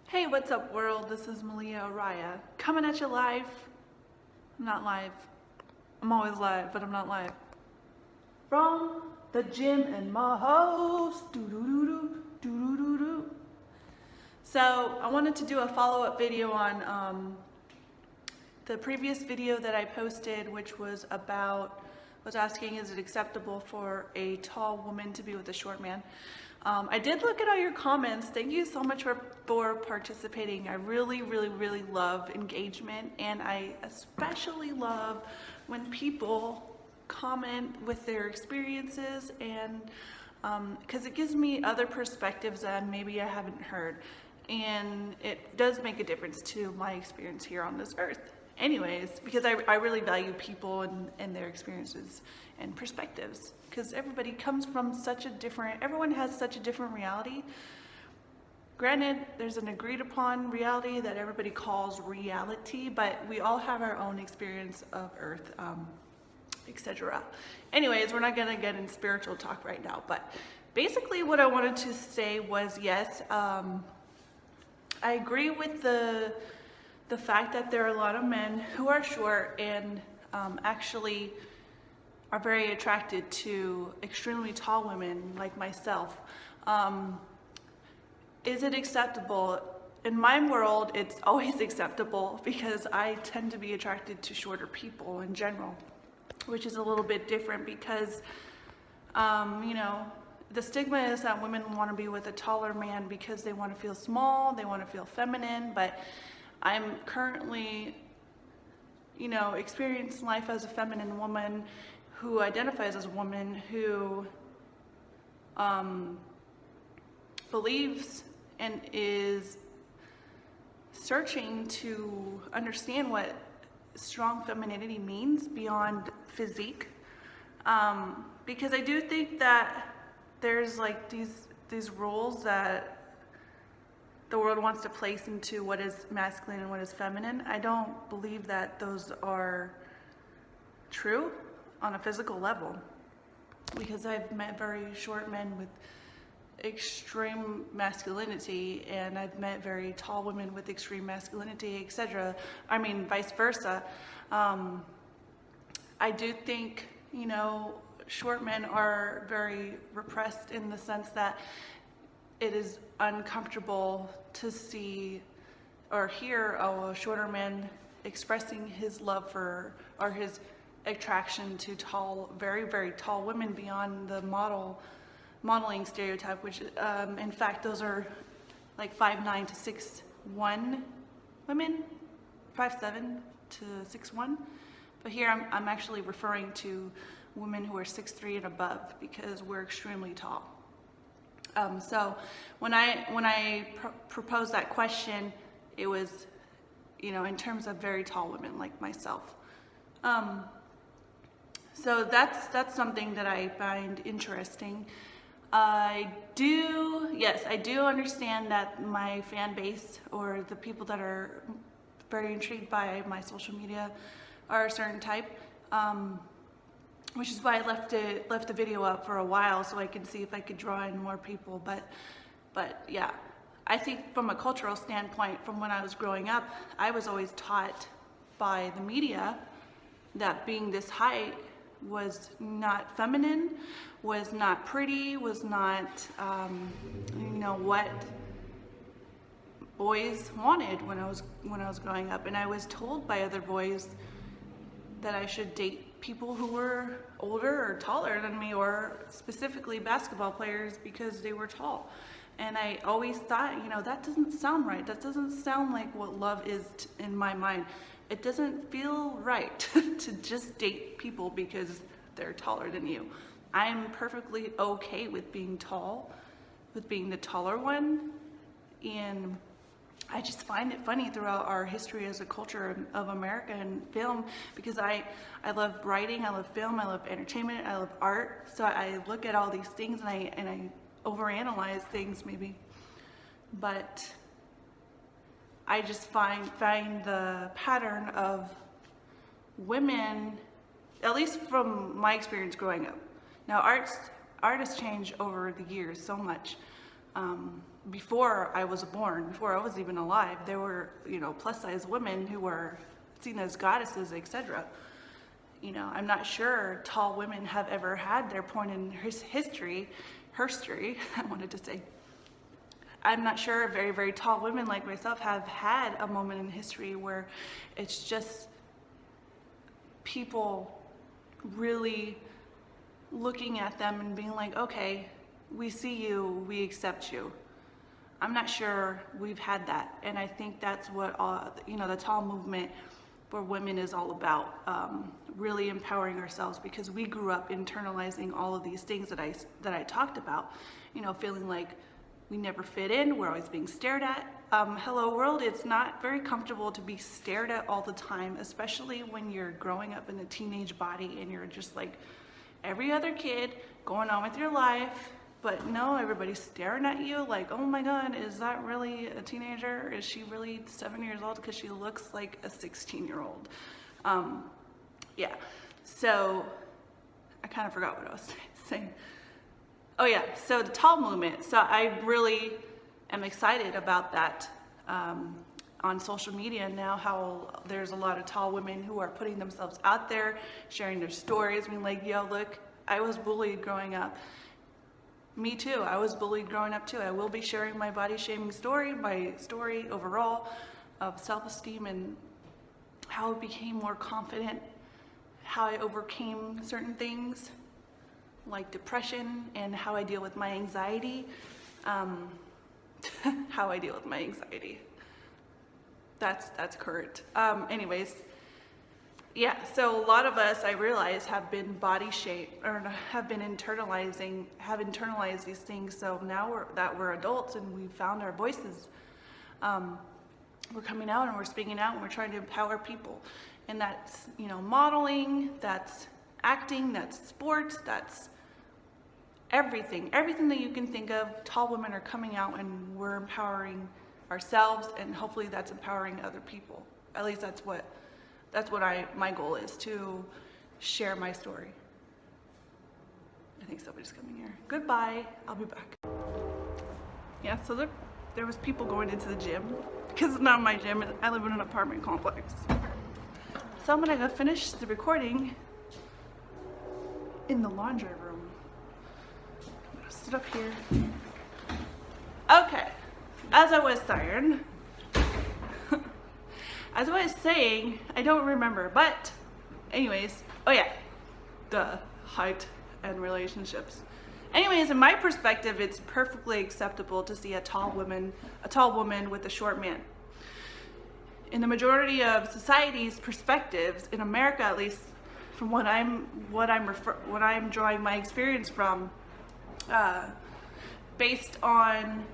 Hey, what's up world? This is Malia coming at you live. I'm not live. I'm always live, but I'm not live. From the gym in my house. Doo-doo-doo-doo, So I wanted to do a follow-up video on the previous video that I posted, which was asking, is it acceptable for a tall woman to be with a short man? I did look at all your comments. Thank you so much for participating. I really love engagement, and I especially love when people comment with their experiences, and because it gives me other perspectives that maybe I haven't heard, and it does make a difference to my experience here on this earth. Anyways, because I really value people and their experiences and perspectives, because everybody comes from everyone has such a different reality. Granted, there's an agreed upon reality that everybody calls reality, but we all have our own experience of earth, etc. Anyways, we're not gonna get in spiritual talk right now, but basically what I wanted to say was, yes, I agree with the fact that there are a lot of men who are short and actually are very attracted to extremely tall women like myself. Is it acceptable? In my world, it's always acceptable, because I tend to be attracted to shorter people in general, which is a little bit different because, you know, the stigma is that women want to be with a taller man because they want to feel small, they want to feel feminine, but I'm currently, you know, experiencing life as a feminine woman who identifies as a woman who believes and is searching to understand what strong femininity means beyond physique, because I do think that there's like these rules that the world wants to place into what is masculine and what is feminine. I don't believe that those are true on a physical level, because I've met very short men with extreme masculinity, and I've met very tall women with extreme masculinity, etc. I mean, vice versa. I do think, you know, short men are very repressed in the sense that it is uncomfortable to see or hear a shorter man expressing his love for, or his attraction to tall, very tall women beyond the modeling stereotype, which in fact those are like 5'9" to 6'1" women, 5'7" to 6'1", but here I'm actually referring to women who are 6'3" and above, because we're extremely tall. So when I proposed that question, it was, you know, in terms of very tall women like myself. So that's something that I find interesting. I do understand that my fan base, or the people that are very intrigued by my social media, are a certain type. Which is why I left the video up for a while, so I can see if I could draw in more people. But yeah, I think from a cultural standpoint, from when I was growing up, I was always taught by the media that being this height was not feminine, was not pretty, was not, you know, what boys wanted when I was growing up. And I was told by other boys that I should date people who were older or taller than me, or specifically basketball players, because they were tall. And I always thought, you know, that doesn't sound right. That doesn't sound like what love is in my mind. It doesn't feel right to just date people because they're taller than you. I'm perfectly okay with being tall, with being the taller one, and I just find it funny throughout our history as a culture of America and film, because I love writing, I love film, I love entertainment, I love art. So I look at all these things and I overanalyze things maybe, but I just find the pattern of women, at least from my experience growing up. Now artists change over the years so much. before I was born, before I was even alive. There were, plus size women who were seen as goddesses, etc. I'm not sure tall women have ever had their point in history, I wanted to say. I'm not sure very, very tall women like myself have had a moment in history where it's just people really looking at them and being like, okay, we see you, we accept you. I'm not sure we've had that. And I think that's what, the tall movement for women is all about, really empowering ourselves, because we grew up internalizing all of these things that I talked about, feeling like we never fit in, we're always being stared at. Hello world, it's not very comfortable to be stared at all the time, especially when you're growing up in a teenage body and you're just like every other kid going on with your life. But no, everybody's staring at you like, oh my God, is that really a teenager? Is she really 7 years old? Because she looks like a 16-year-old. Yeah, so I kind of forgot what I was saying. Oh yeah, so the tall movement. So I really am excited about that on social media now, how there's a lot of tall women who are putting themselves out there, sharing their stories, being like, yo, look, I was bullied growing up. Me too, I was bullied growing up too. I will be sharing my body shaming story, my story overall of self-esteem and how I became more confident, how I overcame certain things like depression, and how I deal with my anxiety. How I deal with my anxiety. That's current. Anyways, yeah, so a lot of us, I realize, have been body shaped, or have internalized these things. So now that we're adults and we've found our voices, we're coming out and we're speaking out and we're trying to empower people. And that's, modeling, that's acting, that's sports, that's everything that you can think of. Tall women are coming out and we're empowering ourselves, and hopefully that's empowering other people. At least that's what my goal is, to share my story. I think somebody's coming here. Goodbye, I'll be back. Yeah, so there was people going into the gym, because it's not my gym, I live in an apartment complex. So I'm gonna go finish the recording in the laundry room. I'm gonna sit up here. Okay, as I was saying, I don't remember, but anyways, oh yeah, the height and relationships. Anyways, in my perspective, it's perfectly acceptable to see a tall woman with a short man. In the majority of society's perspectives, in America at least, from what I'm drawing my experience from, based on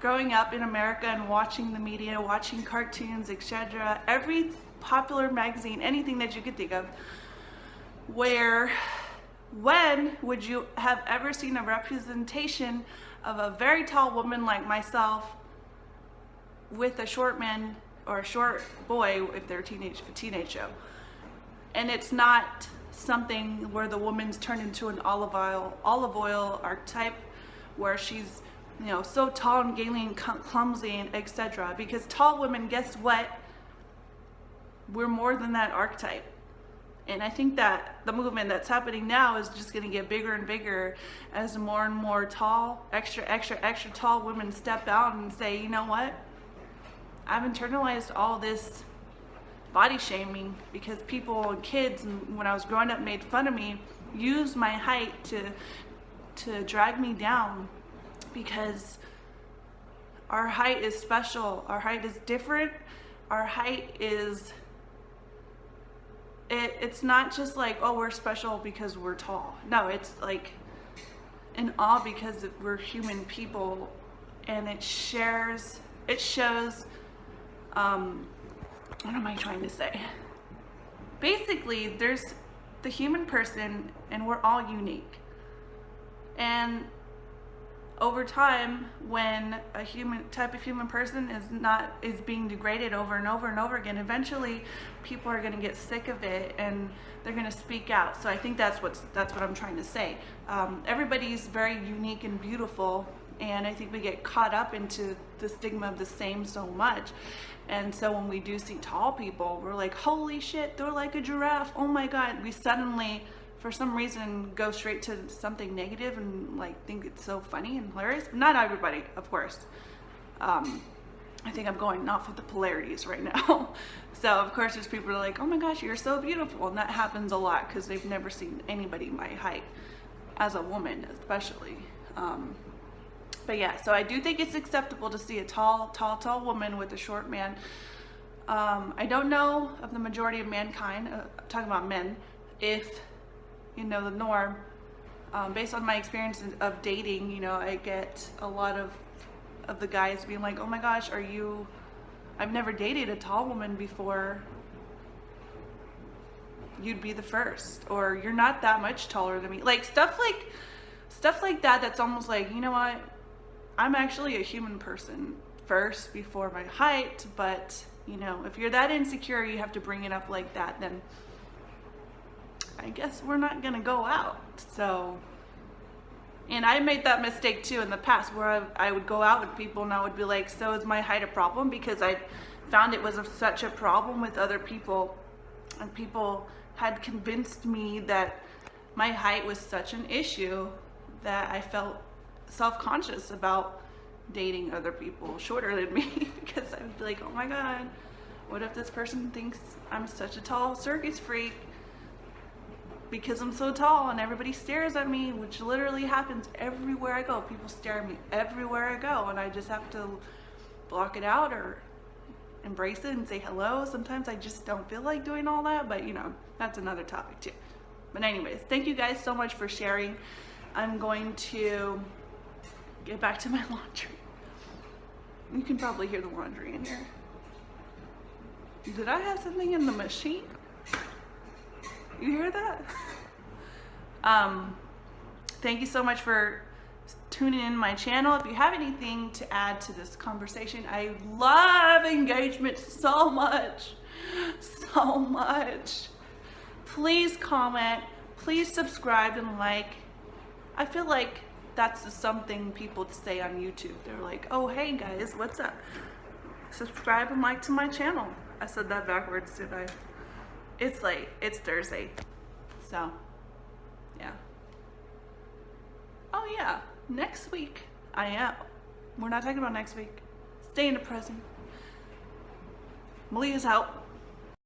growing up in America and watching the media, watching cartoons, etc., every popular magazine, anything that you could think of, when would you have ever seen a representation of a very tall woman like myself with a short man or a short boy if they're a teenage show? And it's not something where the woman's turned into an olive oil archetype, where she's so tall and gaily and clumsy and etc. Because tall women, guess what? We're more than that archetype. And I think that the movement that's happening now is just going to get bigger and bigger as more and more tall, extra tall women step out and say, you know what? I've internalized all this body shaming because people and kids, when I was growing up, made fun of me, used my height to drag me down, because our height is special, our height is different, our height is, it's not just like, oh, we're special because we're tall. No, it's like an awe because we're human people, and it shows, what am I trying to say? Basically, there's the human person and we're all unique. And over time, when a type of human person is being degraded over and over and over again, eventually people are going to get sick of it and they're going to speak out. So I think that's what I'm trying to say. Everybody's very unique and beautiful, And I think we get caught up into the stigma of the same so much. And so when we do see tall people, we're like, holy shit, they're like a giraffe. Oh my God. We suddenly, for some reason, go straight to something negative and like think it's so funny and hilarious. Not everybody, of course. I think I'm going off with the polarities right now. So of course there's people who are like, oh my gosh, you're so beautiful. And that happens a lot because they've never seen anybody my height, as a woman especially. But yeah, so I do think it's acceptable to see a tall woman with a short man. I don't know of the majority of mankind, I'm talking about men, if, you know, the norm, based on my experience of dating, you know, I get a lot of the guys being like, oh my gosh, I've never dated a tall woman before. You'd be the first, or you're not that much taller than me. Like stuff like that, that's almost like, you know what? I'm actually a human person first before my height, but you know, if you're that insecure, you have to bring it up like that, then I guess we're not gonna go out. So, and I made that mistake too in the past where I would go out with people and I would be like, so is my height a problem? Because I found it was such a problem with other people, and people had convinced me that my height was such an issue that I felt self-conscious about dating other people shorter than me because I would be like, oh my God, what if this person thinks I'm such a tall circus freak because I'm so tall and everybody stares at me, which literally happens everywhere I go. People stare at me everywhere I go, and I just have to block it out or embrace it and say hello. Sometimes I just don't feel like doing all that, but you know, that's another topic too. But anyways, thank you guys so much for sharing. I'm going to get back to my laundry. You can probably hear the laundry in here. Did I have something in the machine? You hear that? Thank you so much for tuning in my channel. If you have anything to add to this conversation, I love engagement so much, so much. Please comment, please subscribe and like. I feel like that's something people say on YouTube. They're like, oh, hey guys, what's up? Subscribe and like to my channel. I said that backwards, did I? It's late, it's Thursday. So, yeah. Oh yeah, next week I am. We're not talking about next week. Stay in the present. Malia's out.